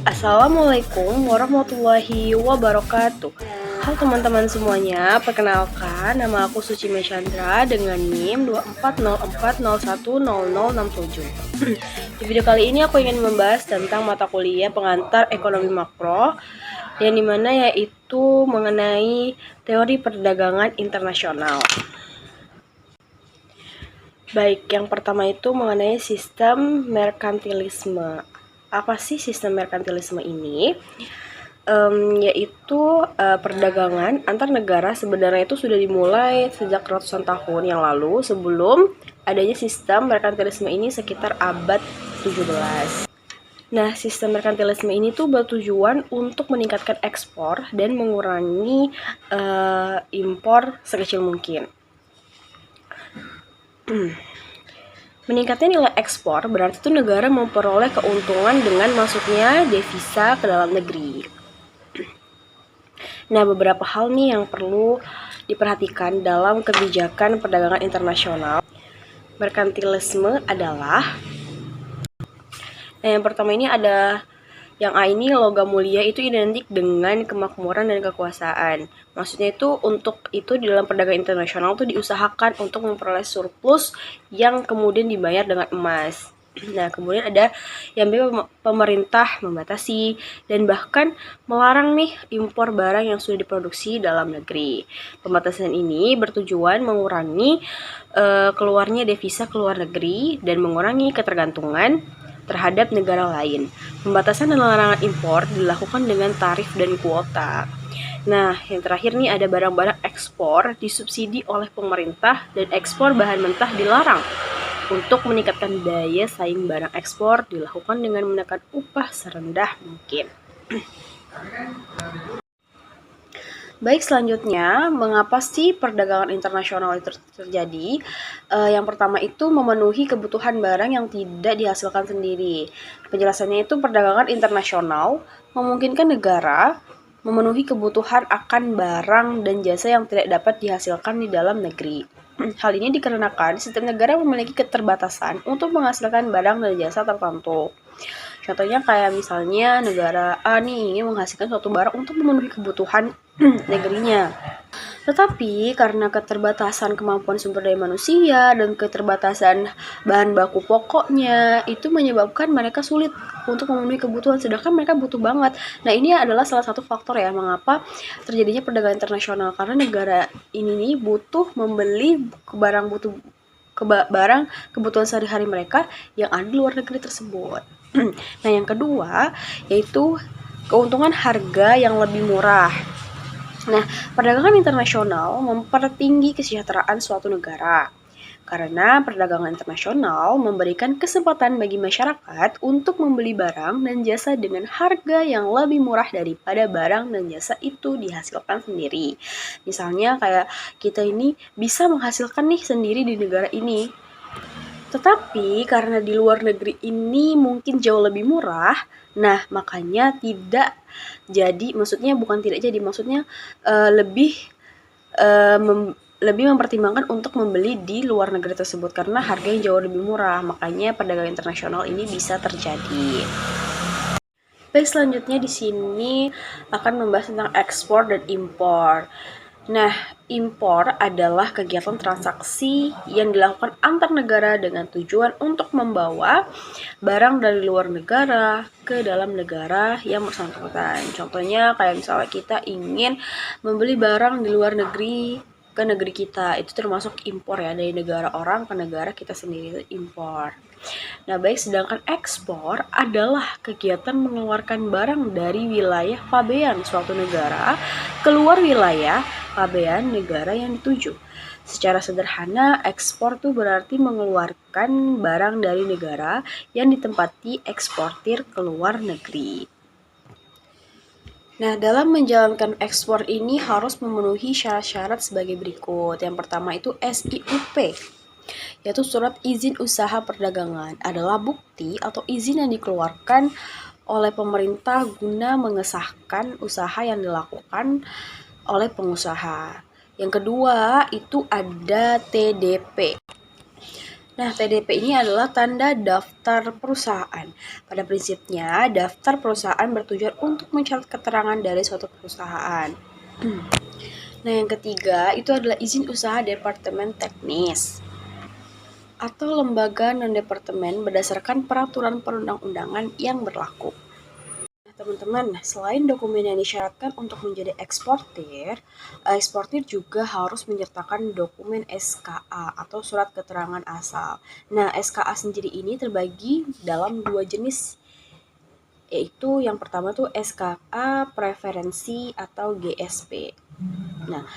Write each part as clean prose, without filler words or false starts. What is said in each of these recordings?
Assalamualaikum warahmatullahi wabarakatuh. Halo teman-teman semuanya, perkenalkan nama aku Suci Chandra dengan NIM 2404010067. Di video kali ini aku ingin membahas tentang mata kuliah pengantar ekonomi makro yang dimana yaitu mengenai teori perdagangan internasional. Baik, yang pertama itu mengenai sistem merkantilisme. Apa sih sistem merkantilisme ini? Yaitu perdagangan antar negara sebenarnya itu sudah dimulai sejak ratusan tahun yang lalu sebelum adanya sistem merkantilisme ini sekitar abad 17. Nah, sistem merkantilisme ini tuh bertujuan untuk meningkatkan ekspor dan mengurangi impor sekecil mungkin. Meningkatnya nilai ekspor berarti itu negara memperoleh keuntungan dengan masuknya devisa ke dalam negeri. Nah, beberapa hal nih yang perlu diperhatikan dalam kebijakan perdagangan internasional merkantilisme adalah yang pertama ini ada yang A ini logam mulia itu identik dengan kemakmuran dan kekuasaan. Maksudnya itu untuk itu di dalam perdagangan internasional itu diusahakan untuk memperoleh surplus yang kemudian dibayar dengan emas. Nah, kemudian ada yang B, pemerintah membatasi dan bahkan melarang nih impor barang yang sudah diproduksi dalam negeri. Pembatasan ini bertujuan mengurangi keluarnya devisa ke luar negeri dan mengurangi ketergantungan terhadap negara lain. Pembatasan dan larangan impor dilakukan dengan tarif dan kuota. Nah, yang terakhir nih ada barang-barang ekspor disubsidi oleh pemerintah dan ekspor bahan mentah dilarang. Untuk meningkatkan daya saing barang ekspor dilakukan dengan menekan upah serendah mungkin. Baik, selanjutnya, mengapa sih perdagangan internasional itu terjadi? Yang pertama itu memenuhi kebutuhan barang yang tidak dihasilkan sendiri. Penjelasannya itu perdagangan internasional memungkinkan negara memenuhi kebutuhan akan barang dan jasa yang tidak dapat dihasilkan di dalam negeri. Hal ini dikarenakan setiap negara memiliki keterbatasan untuk menghasilkan barang dan jasa tertentu. Contohnya kayak misalnya negara A nih ingin menghasilkan suatu barang untuk memenuhi kebutuhan negerinya. Tetapi karena keterbatasan kemampuan sumber daya manusia dan keterbatasan bahan baku pokoknya, itu menyebabkan mereka sulit untuk memenuhi kebutuhan, sedangkan mereka butuh banget. Nah, ini adalah salah satu faktor ya mengapa terjadinya perdagangan internasional, karena negara ini nih butuh membeli barang kebutuhan sehari-hari mereka yang ada di luar negeri tersebut. Nah, yang kedua yaitu keuntungan harga yang lebih murah. Nah, perdagangan internasional mempertinggi kesejahteraan suatu negara. Karena perdagangan internasional memberikan kesempatan bagi masyarakat untuk membeli barang dan jasa dengan harga yang lebih murah daripada barang dan jasa itu dihasilkan sendiri. Misalnya kayak kita ini bisa menghasilkan nih sendiri di negara ini. Tetapi karena di luar negeri ini mungkin jauh lebih murah, nah makanya tidak jadi, maksudnya bukan tidak jadi, maksudnya lebih mempertimbangkan untuk membeli di luar negeri tersebut karena harganya jauh lebih murah, makanya perdagangan internasional ini bisa terjadi. Baik, selanjutnya di sini akan membahas tentang ekspor dan impor. Nah, impor adalah kegiatan transaksi yang dilakukan antar negara dengan tujuan untuk membawa barang dari luar negara ke dalam negara yang bersangkutan. Contohnya kayak misalnya kita ingin membeli barang di luar negeri ke negeri kita, itu termasuk impor ya, dari negara orang ke negara kita sendiri, itu impor. Nah, baik, sedangkan ekspor adalah kegiatan mengeluarkan barang dari wilayah pabean suatu negara keluar wilayah pabean negara yang dituju. Secara sederhana, ekspor itu berarti mengeluarkan barang dari negara yang ditempati eksportir ke luar negeri. Nah, dalam menjalankan ekspor ini harus memenuhi syarat-syarat sebagai berikut. Yang pertama itu SIUP, yaitu surat izin usaha perdagangan, adalah bukti atau izin yang dikeluarkan oleh pemerintah guna mengesahkan usaha yang dilakukan oleh pengusaha. Yang kedua itu ada TDP. Nah, TDP ini adalah tanda daftar perusahaan. Pada prinsipnya, daftar perusahaan bertujuan untuk mencatat keterangan dari suatu perusahaan. Nah, yang ketiga itu adalah izin usaha departemen teknis atau lembaga non-departemen berdasarkan peraturan perundang-undangan yang berlaku. Nah, teman-teman, selain dokumen yang disyaratkan untuk menjadi eksportir juga harus menyertakan dokumen SKA atau surat keterangan asal. Nah, SKA sendiri ini terbagi dalam dua jenis, yaitu yang pertama tuh SKA preferensi atau GSP. Nah,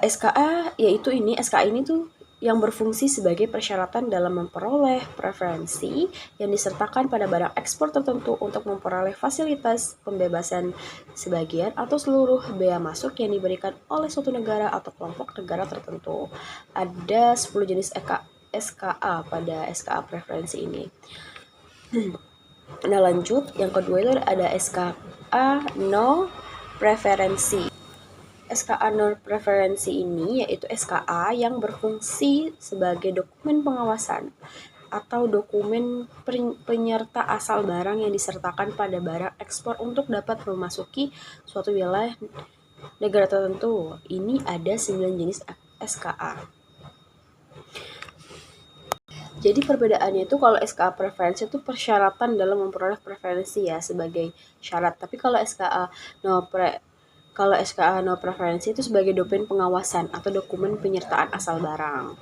SKA ini tuh yang berfungsi sebagai persyaratan dalam memperoleh preferensi yang disertakan pada barang ekspor tertentu untuk memperoleh fasilitas pembebasan sebagian atau seluruh bea masuk yang diberikan oleh suatu negara atau kelompok negara tertentu. Ada 10 jenis SKA pada SKA preferensi ini. Nah, lanjut, yang kedua itu ada SKA no preferensi. SKA non-preferensi ini yaitu SKA yang berfungsi sebagai dokumen pengawasan atau dokumen penyerta asal barang yang disertakan pada barang ekspor untuk dapat memasuki suatu wilayah negara tertentu. Ini ada 9 jenis SKA. Jadi perbedaannya itu kalau SKA preferensi itu persyaratan dalam memperoleh preferensi ya sebagai syarat. Tapi kalau SKA no preferensi itu sebagai dokumen pengawasan atau dokumen penyertaan asal barang.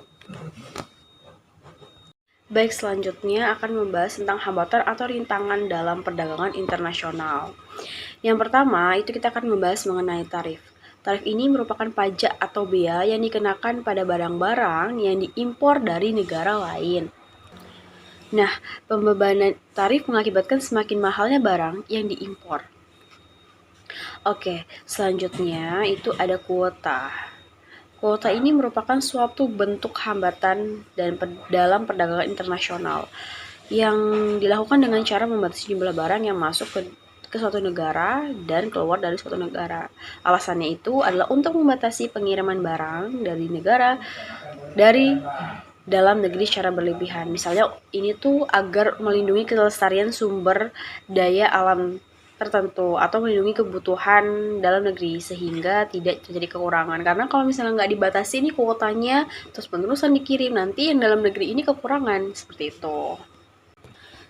Baik, selanjutnya akan membahas tentang hambatan atau rintangan dalam perdagangan internasional. Yang pertama, itu kita akan membahas mengenai tarif. Tarif ini merupakan pajak atau bea yang dikenakan pada barang-barang yang diimpor dari negara lain. Nah, pembebanan tarif mengakibatkan semakin mahalnya barang yang diimpor. Oke, selanjutnya itu ada kuota. Kuota ini merupakan suatu bentuk hambatan dalam perdagangan internasional yang dilakukan dengan cara membatasi jumlah barang yang masuk ke suatu negara dan keluar dari suatu negara. Alasannya itu adalah untuk membatasi pengiriman barang dari dalam negeri secara berlebihan. Misalnya ini tuh agar melindungi kelestarian sumber daya alam tertentu atau melindungi kebutuhan dalam negeri sehingga tidak terjadi kekurangan. Karena kalau misalnya nggak dibatasi nih kuotanya terus penerusan dikirim, nanti yang dalam negeri ini kekurangan, seperti itu.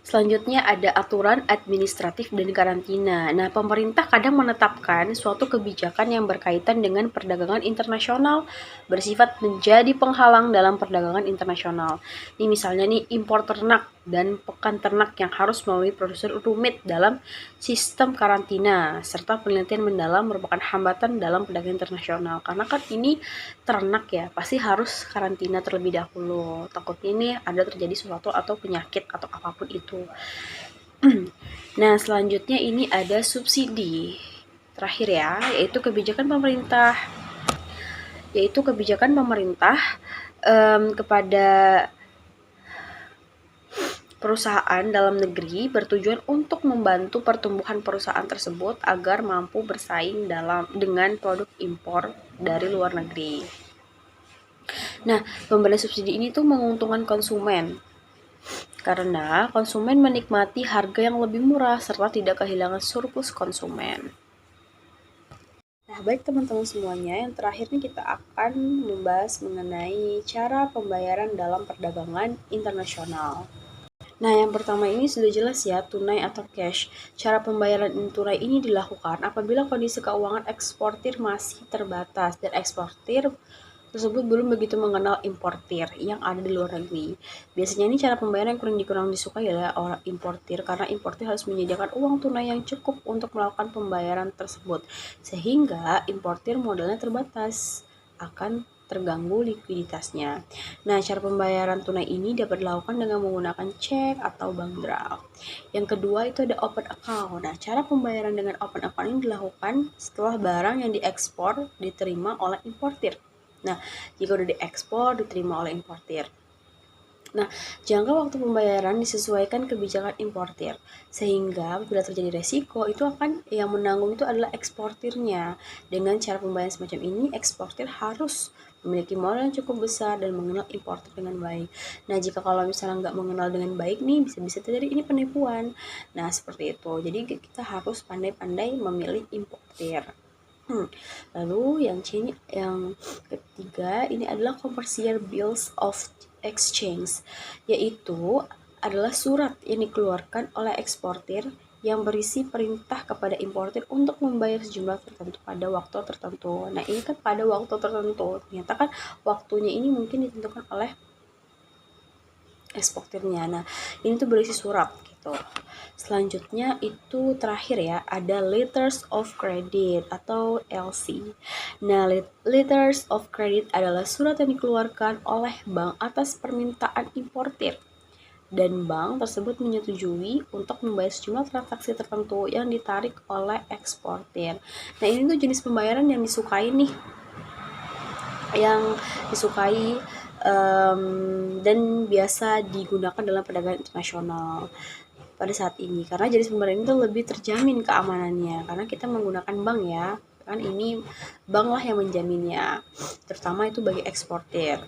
Selanjutnya ada aturan administratif dan karantina. Nah, pemerintah kadang menetapkan suatu kebijakan yang berkaitan dengan perdagangan internasional bersifat menjadi penghalang dalam perdagangan internasional. Ini misalnya nih impor ternak dan pekan ternak yang harus melalui prosedur rumit dalam sistem karantina serta penelitian mendalam merupakan hambatan dalam perdagangan internasional. Karena kan ini ternak ya, pasti harus karantina terlebih dahulu. Takutnya ini ada terjadi sesuatu atau penyakit atau apapun itu. Nah, selanjutnya ini ada subsidi. Terakhir ya, yaitu kebijakan pemerintah kepada perusahaan dalam negeri bertujuan untuk membantu pertumbuhan perusahaan tersebut agar mampu bersaing dengan produk impor dari luar negeri. Nah, pemberian subsidi ini tuh menguntungkan konsumen karena konsumen menikmati harga yang lebih murah serta tidak kehilangan surplus konsumen. Nah, baik teman-teman semuanya, yang terakhir nih kita akan membahas mengenai cara pembayaran dalam perdagangan internasional. Nah, yang pertama ini sudah jelas ya, tunai atau cash. Cara pembayaran tunai ini dilakukan apabila kondisi keuangan eksportir masih terbatas dan eksportir tersebut belum begitu mengenal importir yang ada di luar negeri. Biasanya ini cara pembayaran yang kurang disukai oleh orang importir karena importir harus menyediakan uang tunai yang cukup untuk melakukan pembayaran tersebut. Sehingga importir modalnya terbatas, akan terganggu likuiditasnya. Nah, cara pembayaran tunai ini dapat dilakukan dengan menggunakan cek atau bank draft. Yang kedua itu ada open account. Nah, cara pembayaran dengan open account ini dilakukan setelah barang yang diekspor diterima oleh importir. Nah, jika sudah diekspor diterima oleh importir. Nah, jangka waktu pembayaran disesuaikan kebijakan importir, sehingga bila terjadi resiko itu akan yang menanggung itu adalah eksportirnya. Dengan cara pembayaran semacam ini, eksportir harus memiliki modal yang cukup besar, dan mengenal importer dengan baik. Nah, jika kalau misalnya nggak mengenal dengan baik nih, bisa-bisa terjadi ini penipuan. Nah, seperti itu. Jadi kita harus pandai-pandai memilih importer. Lalu yang ketiga ini adalah commercial bills of exchange, yaitu adalah surat yang dikeluarkan oleh eksportir yang berisi perintah kepada importir untuk membayar sejumlah tertentu pada waktu tertentu. Nah, ini kan pada waktu tertentu. Ternyata kan waktunya ini mungkin ditentukan oleh eksportirnya. Nah, ini tuh berisi surat gitu. Selanjutnya itu terakhir ya, ada letters of credit atau LC. Nah, letters of credit adalah surat yang dikeluarkan oleh bank atas permintaan importir, dan bank tersebut menyetujui untuk membayar sejumlah transaksi tertentu yang ditarik oleh eksportir. Nah, ini tuh jenis pembayaran yang disukai nih, dan biasa digunakan dalam perdagangan internasional pada saat ini, karena jenis pembayaran itu lebih terjamin keamanannya karena kita menggunakan bank ya, kan ini bank lah yang menjaminnya, terutama itu bagi eksportir.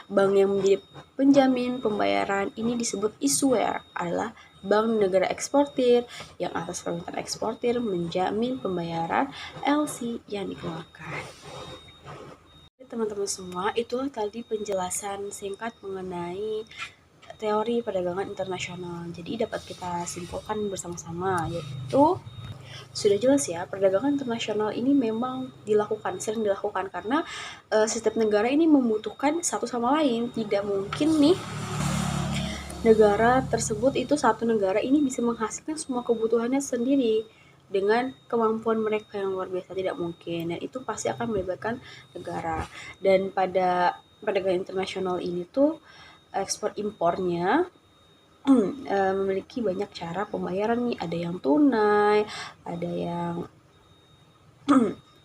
Bank yang menjadi penjamin pembayaran ini disebut issuer, adalah bank negara eksportir yang atas permintaan eksportir menjamin pembayaran LC yang dikeluarkan. Teman-teman semua, itulah tadi penjelasan singkat mengenai teori perdagangan internasional. Jadi dapat kita simpulkan bersama-sama, yaitu sudah jelas ya, perdagangan internasional ini memang sering dilakukan karena setiap negara ini membutuhkan satu sama lain. Tidak mungkin nih negara tersebut itu satu negara ini bisa menghasilkan semua kebutuhannya sendiri dengan kemampuan mereka yang luar biasa, tidak mungkin, dan itu pasti akan melibatkan negara. Dan pada perdagangan internasional ini tuh ekspor impornya memiliki banyak cara pembayaran nih, ada yang tunai, ada yang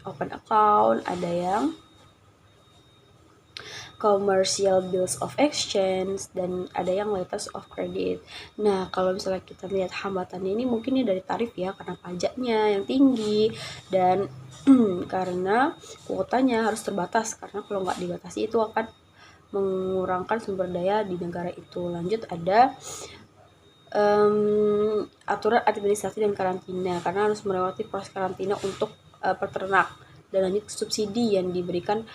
open account, ada yang commercial bills of exchange, dan ada yang letters of credit. Nah, kalau misalnya kita lihat hambatannya ini mungkin dari tarif ya, karena pajaknya yang tinggi, dan karena kuotanya harus terbatas, karena kalau nggak dibatasi itu akan mengurangkan sumber daya di negara itu. Lanjut ada aturan administrasi dan karantina, karena harus melewati proses karantina untuk peternak, dan lanjut subsidi yang diberikan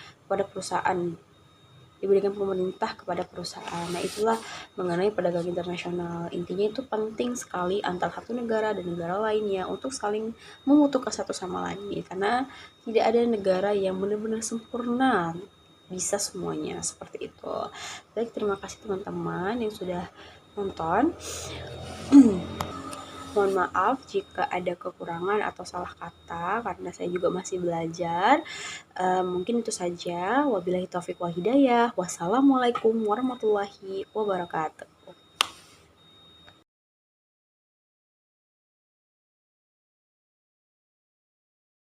pemerintah kepada perusahaan. Nah, itulah mengenai perdagangan internasional. Intinya itu penting sekali antara satu negara dan negara lainnya untuk saling membutuhkan satu sama lain, karena tidak ada negara yang benar-benar sempurna bisa semuanya, seperti itu. Baik, terima kasih teman-teman yang sudah nonton. Mohon maaf jika ada kekurangan atau salah kata, karena saya juga masih belajar. Mungkin itu saja. Wabillahi taufiq wal hidayah. Wassalamualaikum warahmatullahi wabarakatuh.